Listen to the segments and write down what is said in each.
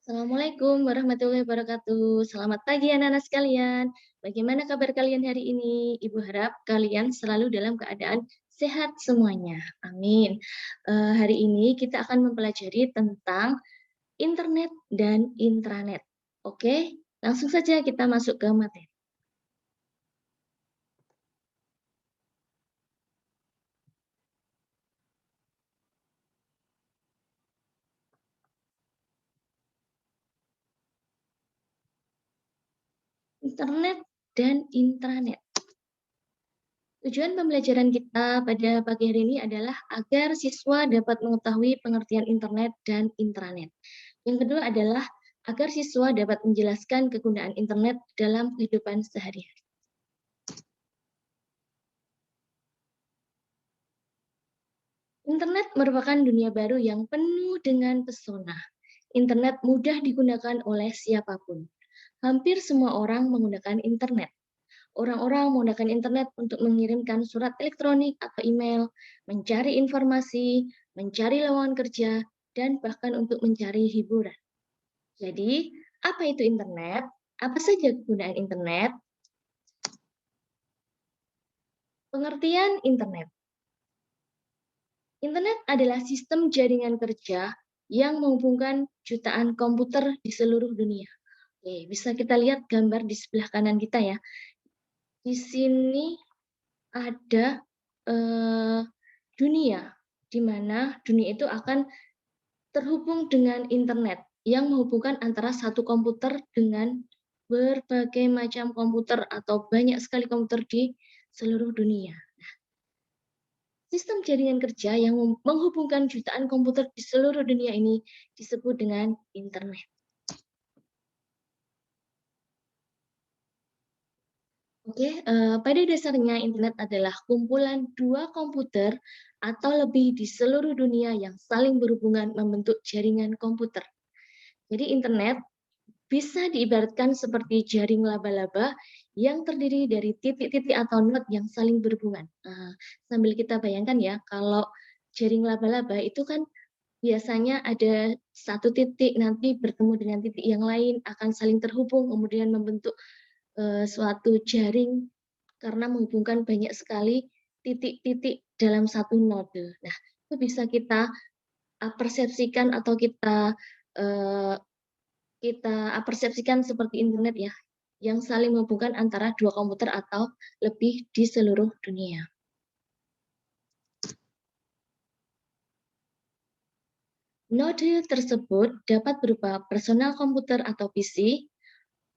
Assalamualaikum warahmatullahi wabarakatuh. Selamat pagi anak-anak sekalian. Bagaimana kabar kalian hari ini? Ibu harap kalian selalu dalam keadaan sehat semuanya. Amin. Hari ini kita akan mempelajari tentang internet dan intranet. Oke, langsung saja kita masuk ke materi. Internet dan intranet. Tujuan pembelajaran kita pada pagi hari ini adalah agar siswa dapat mengetahui pengertian internet dan intranet. Yang kedua adalah agar siswa dapat menjelaskan kegunaan internet dalam kehidupan sehari-hari. Internet merupakan dunia baru yang penuh dengan pesona. Internet mudah digunakan oleh siapapun. Hampir semua orang menggunakan internet. Orang-orang menggunakan internet untuk mengirimkan surat elektronik atau email, mencari informasi, mencari lowongan kerja, dan bahkan untuk mencari hiburan. Jadi, apa itu internet? Apa saja kegunaan internet? Pengertian internet. Internet adalah sistem jaringan kerja yang menghubungkan jutaan komputer di seluruh dunia. Oke, bisa kita lihat gambar di sebelah kanan kita ya. Di sini ada dunia, di mana dunia itu akan terhubung dengan internet yang menghubungkan antara satu komputer dengan berbagai macam komputer atau banyak sekali komputer di seluruh dunia. Sistem jaringan kerja yang menghubungkan jutaan komputer di seluruh dunia ini disebut dengan internet. Oke, pada dasarnya internet adalah kumpulan dua komputer atau lebih di seluruh dunia yang saling berhubungan membentuk jaringan komputer. Jadi internet bisa diibaratkan seperti jaring laba-laba yang terdiri dari titik-titik atau not yang saling berhubungan. Sambil kita bayangkan ya, kalau jaring laba-laba itu kan biasanya ada satu titik nanti bertemu dengan titik yang lain akan saling terhubung kemudian membentuk suatu jaring karena menghubungkan banyak sekali titik-titik dalam satu node. Nah, itu bisa kita persepsikan atau eh, kita persepsikan seperti internet ya, yang saling menghubungkan antara dua komputer atau lebih di seluruh dunia. Node tersebut dapat berupa personal komputer atau PC,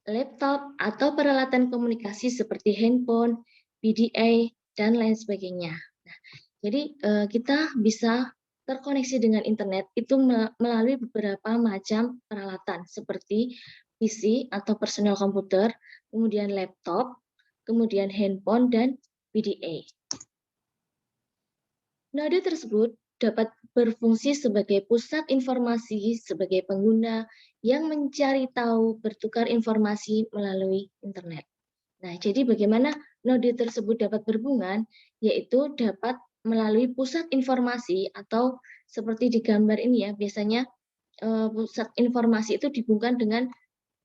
laptop, atau peralatan komunikasi seperti handphone, PDA, dan lain sebagainya. Nah, jadi kita bisa terkoneksi dengan internet itu melalui beberapa macam peralatan seperti PC atau personal komputer, kemudian laptop, kemudian handphone, dan PDA. Node tersebut dapat berfungsi sebagai pusat informasi sebagai pengguna yang mencari tahu, bertukar informasi melalui internet. Nah, jadi bagaimana node tersebut dapat berhubungan, yaitu dapat melalui pusat informasi atau seperti di gambar ini ya, biasanya pusat informasi itu dihubungkan dengan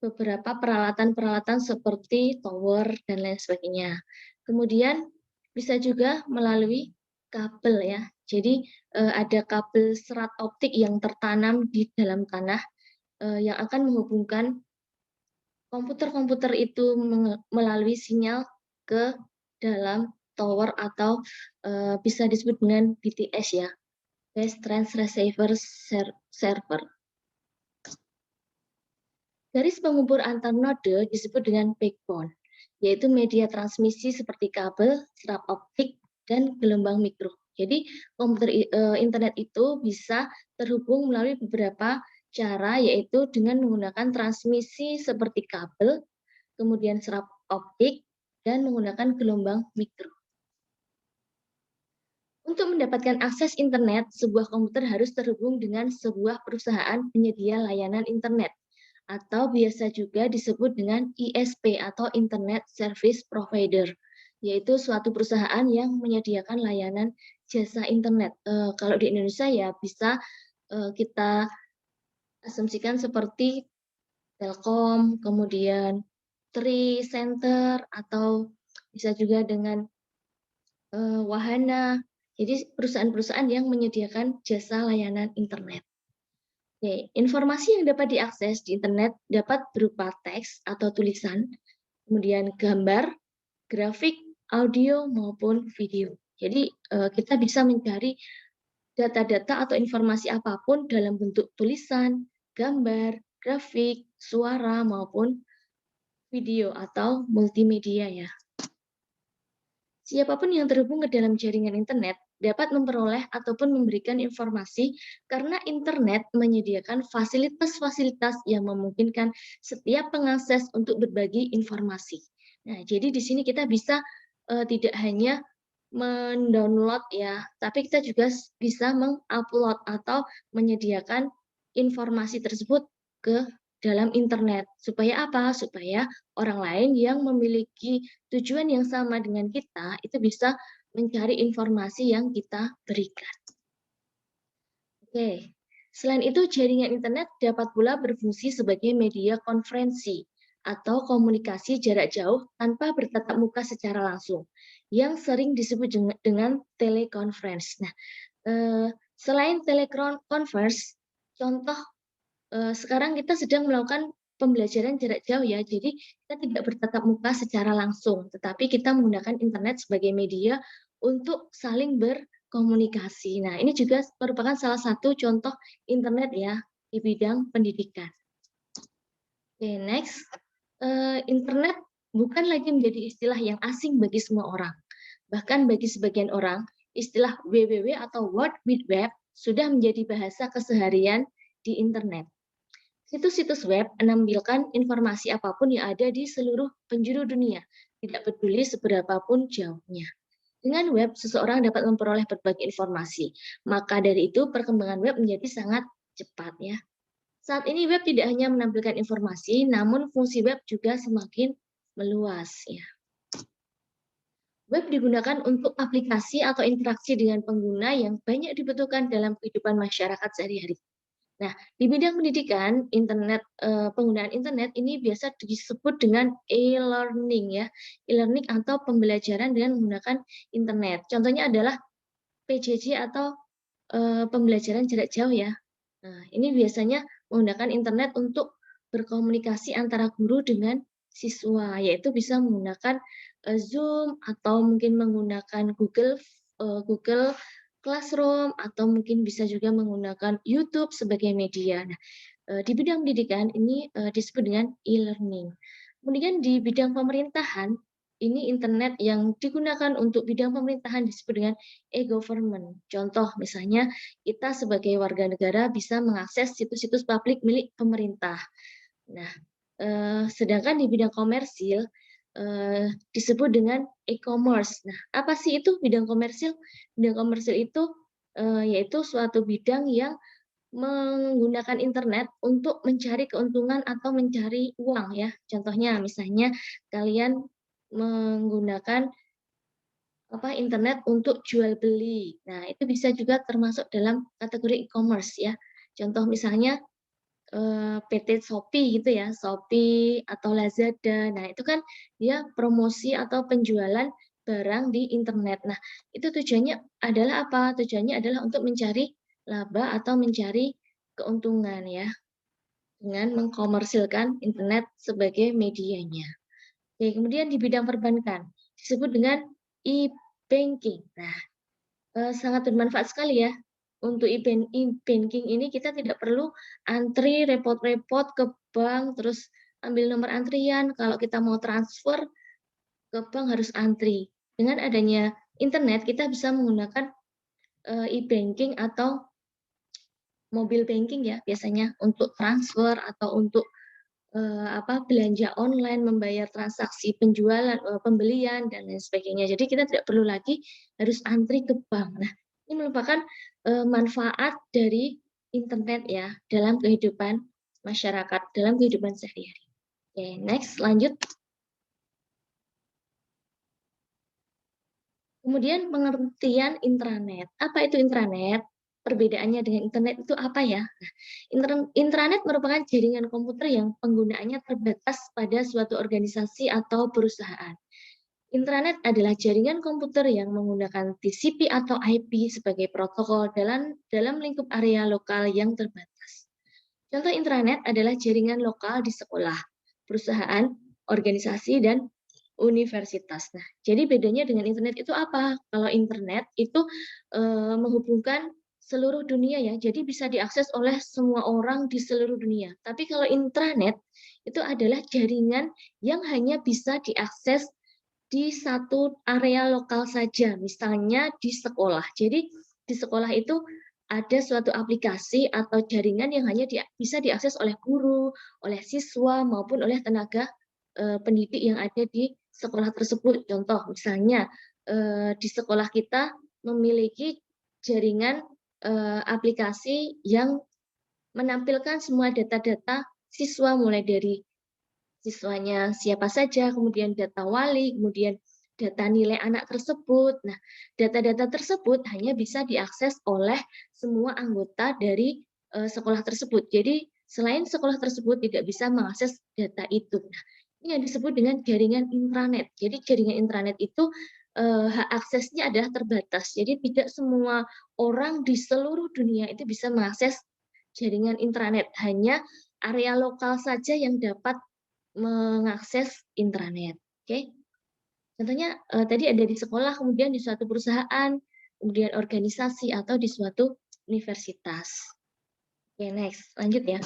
beberapa peralatan-peralatan seperti tower dan lain sebagainya. Kemudian bisa juga melalui kabel ya. Jadi ada kabel serat optik yang tertanam di dalam tanah yang akan menghubungkan komputer-komputer itu melalui sinyal ke dalam tower atau bisa disebut dengan BTS ya, Base Trans Receiver Server. Garis penghubung antar node disebut dengan backbone, yaitu media transmisi seperti kabel, serap optik, dan gelombang mikro. Jadi internet itu bisa terhubung melalui beberapa cara, yaitu dengan menggunakan transmisi seperti kabel, kemudian serap optik, dan menggunakan gelombang mikro. Untuk mendapatkan akses internet, sebuah komputer harus terhubung dengan sebuah perusahaan penyedia layanan internet, atau biasa juga disebut dengan ISP atau Internet Service Provider, yaitu suatu perusahaan yang menyediakan layanan jasa internet. Kalau di Indonesia ya bisa kita asumsikan seperti Telkom, kemudian Tri Center, atau bisa juga dengan Wahana. Jadi perusahaan-perusahaan yang menyediakan jasa layanan internet. Oke, informasi yang dapat diakses di internet dapat berupa teks atau tulisan, kemudian gambar, grafik, audio, maupun video. Jadi kita bisa mencari data-data atau informasi apapun dalam bentuk tulisan, gambar, grafik, suara, maupun video atau multimedia ya. Siapapun yang terhubung ke dalam jaringan internet dapat memperoleh ataupun memberikan informasi karena internet menyediakan fasilitas-fasilitas yang memungkinkan setiap pengakses untuk berbagi informasi. Nah, jadi di sini kita bisa tidak hanya mendownload ya, tapi kita juga bisa mengupload atau menyediakan informasi tersebut ke dalam internet. Supaya apa? Supaya orang lain yang memiliki tujuan yang sama dengan kita itu bisa mencari informasi yang kita berikan. Oke. Selain itu, jaringan internet dapat pula berfungsi sebagai media konferensi atau komunikasi jarak jauh tanpa bertatap muka secara langsung, yang sering disebut dengan teleconference. Nah, selain teleconference, contoh sekarang kita sedang melakukan pembelajaran jarak jauh ya, jadi kita tidak bertatap muka secara langsung, tetapi kita menggunakan internet sebagai media untuk saling berkomunikasi. Nah, ini juga merupakan salah satu contoh internet ya di bidang pendidikan. Oke, next. Internet bukan lagi menjadi istilah yang asing bagi semua orang. Bahkan bagi sebagian orang, istilah WWW atau World Wide Web sudah menjadi bahasa keseharian di internet. Situs-situs web menampilkan informasi apapun yang ada di seluruh penjuru dunia, tidak peduli seberapapun jauhnya. Dengan web, seseorang dapat memperoleh berbagai informasi. Maka dari itu, perkembangan web menjadi sangat cepat ya. Saat ini web tidak hanya menampilkan informasi, namun fungsi web juga semakin meluas ya. Web digunakan untuk aplikasi atau interaksi dengan pengguna yang banyak dibutuhkan dalam kehidupan masyarakat sehari-hari. Nah, di bidang pendidikan, penggunaan internet ini biasa disebut dengan e-learning ya, e-learning atau pembelajaran dengan menggunakan internet. Contohnya adalah PJJ atau pembelajaran jarak jauh ya. Nah, ini biasanya menggunakan internet untuk berkomunikasi antara guru dengan siswa, yaitu bisa menggunakan Zoom atau mungkin menggunakan Google Classroom atau mungkin bisa juga menggunakan YouTube sebagai media. Nah, di bidang pendidikan ini disebut dengan e-learning. Kemudian di bidang pemerintahan, ini internet yang digunakan untuk bidang pemerintahan disebut dengan e-government. Contoh misalnya kita sebagai warga negara bisa mengakses situs-situs publik milik pemerintah. Nah, sedangkan di bidang komersil disebut dengan e-commerce. Nah, apa sih itu bidang komersil? Bidang komersil itu yaitu suatu bidang yang menggunakan internet untuk mencari keuntungan atau mencari uang ya. Contohnya misalnya kalian menggunakan internet untuk jual beli. Nah, itu bisa juga termasuk dalam kategori e-commerce ya. Contoh misalnya PT Shopee gitu ya, Shopee atau Lazada. Nah, itu kan dia promosi atau penjualan barang di internet. Nah, itu tujuannya adalah apa? Tujuannya adalah untuk mencari laba atau mencari keuntungan ya, dengan mengkomersilkan internet sebagai medianya. Oke, kemudian di bidang perbankan disebut dengan e-banking. Nah, sangat bermanfaat sekali ya. Untuk e-banking ini kita tidak perlu antri repot-repot ke bank, terus ambil nomor antrian. Kalau kita mau transfer ke bank harus antri. Dengan adanya internet, kita bisa menggunakan e-banking atau mobile banking ya biasanya untuk transfer atau untuk belanja online, membayar transaksi penjualan, pembelian dan lain sebagainya. Jadi kita tidak perlu lagi harus antri ke bank. Nah, ini merupakan manfaat dari internet ya dalam kehidupan masyarakat, dalam kehidupan sehari-hari. Oke, next lanjut. Kemudian pengertian intranet. Apa itu intranet? perbedaannya dengan internet itu apa ya? Nah, intranet merupakan jaringan komputer yang penggunaannya terbatas pada suatu organisasi atau perusahaan. Intranet adalah jaringan komputer yang menggunakan TCP atau IP sebagai protokol dalam lingkup area lokal yang terbatas. Contoh intranet adalah jaringan lokal di sekolah, perusahaan, organisasi, dan universitas. Nah, jadi bedanya dengan internet itu apa? Kalau internet itu menghubungkan seluruh dunia ya, jadi bisa diakses oleh semua orang di seluruh dunia. Tapi kalau intranet itu adalah jaringan yang hanya bisa diakses di satu area lokal saja, misalnya di sekolah. Jadi di sekolah itu ada suatu aplikasi atau jaringan yang hanya bisa diakses oleh guru, oleh siswa maupun oleh tenaga pendidik yang ada di sekolah tersebut. Contoh misalnya di sekolah kita memiliki jaringan aplikasi yang menampilkan semua data-data siswa mulai dari siswanya siapa saja, kemudian data wali, kemudian data nilai anak tersebut. Nah, data-data tersebut hanya bisa diakses oleh semua anggota dari sekolah tersebut. Jadi, selain sekolah tersebut tidak bisa mengakses data itu. Nah, ini yang disebut dengan jaringan intranet. Jadi, jaringan intranet itu hak aksesnya adalah terbatas. Jadi, tidak semua orang di seluruh dunia itu bisa mengakses jaringan intranet. Hanya area lokal saja yang dapat mengakses intranet, oke. Contohnya, tadi ada di sekolah, kemudian di suatu perusahaan, kemudian organisasi, atau di suatu universitas. Oke, next, lanjut ya.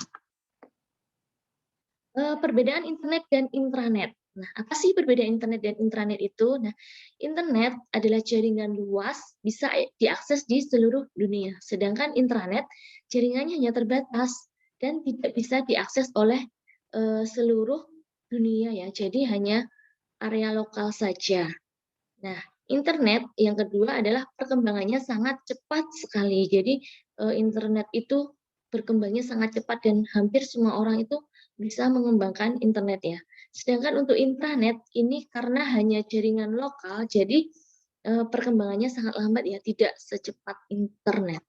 Perbedaan internet dan intranet. Nah, apa sih perbedaan internet dan intranet itu? Nah, internet adalah jaringan luas, bisa diakses di seluruh dunia. Sedangkan intranet, jaringannya hanya terbatas dan tidak bisa diakses oleh seluruh dunia ya. Jadi hanya area lokal saja. Nah, internet yang kedua adalah perkembangannya sangat cepat sekali. Jadi, internet itu berkembangnya sangat cepat dan hampir semua orang itu bisa mengembangkan internet ya. Sedangkan untuk intranet ini karena hanya jaringan lokal, jadi, perkembangannya sangat lambat ya, tidak secepat internet.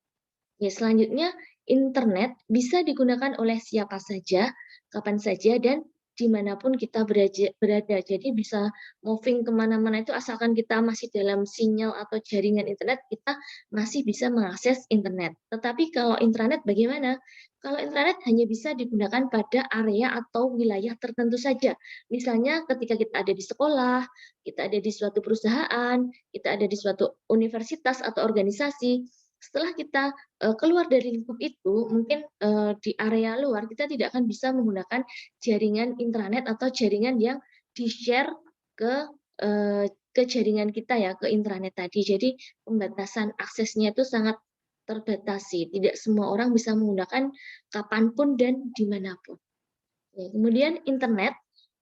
Ya, selanjutnya internet bisa digunakan oleh siapa saja, kapan saja, dan dimanapun kita berada. Jadi bisa moving kemana-mana itu asalkan kita masih dalam sinyal atau jaringan internet, kita masih bisa mengakses internet. Tetapi kalau intranet bagaimana? Kalau intranet hanya bisa digunakan pada area atau wilayah tertentu saja. Misalnya ketika kita ada di sekolah, kita ada di suatu perusahaan, kita ada di suatu universitas atau organisasi. Setelah kita keluar dari lingkup itu, mungkin di area luar kita tidak akan bisa menggunakan jaringan intranet atau jaringan yang di-share ke ke jaringan kita ya, ke intranet tadi. Jadi pembatasan aksesnya itu sangat terbatasi. Tidak semua orang bisa menggunakan kapanpun dan dimanapun. Ya, kemudian internet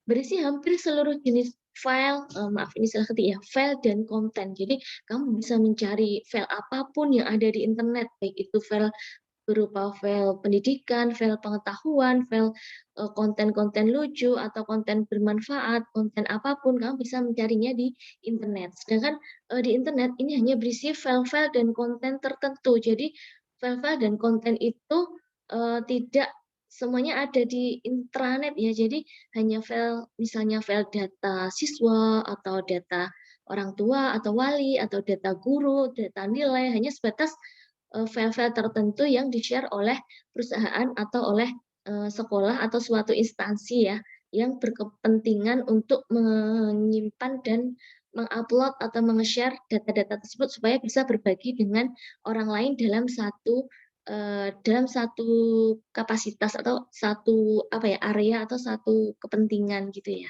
berisi hampir seluruh jenis file, maaf ini salah ketik ya, file dan konten. Jadi kamu bisa mencari file apapun yang ada di internet, baik itu file berupa file pendidikan, file pengetahuan, file konten-konten lucu atau konten bermanfaat, konten apapun kamu bisa mencarinya di internet. Sedangkan di internet ini hanya berisi file-file dan konten tertentu. Jadi file-file dan konten itu tidak semuanya ada di intranet ya. Jadi hanya file misalnya file data siswa atau data orang tua atau wali atau data guru, data nilai hanya sebatas file-file tertentu yang di-share oleh perusahaan atau oleh sekolah atau suatu instansi ya, yang berkepentingan untuk menyimpan dan mengupload atau share data-data tersebut supaya bisa berbagi dengan orang lain dalam satu kapasitas atau satu apa ya, area atau satu kepentingan gitu ya.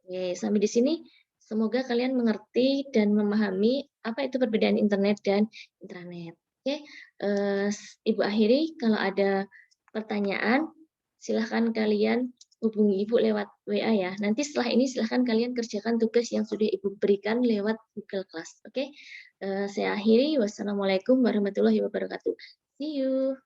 Oke, sampai di sini semoga kalian mengerti dan memahami apa itu perbedaan internet dan intranet. Oke, Ibu akhiri, kalau ada pertanyaan silahkan kalian hubungi Ibu lewat WA ya. Nanti setelah ini silahkan kalian kerjakan tugas yang sudah Ibu berikan lewat Google Class. Oke, saya akhiri. Wassalamualaikum warahmatullahi wabarakatuh. See you.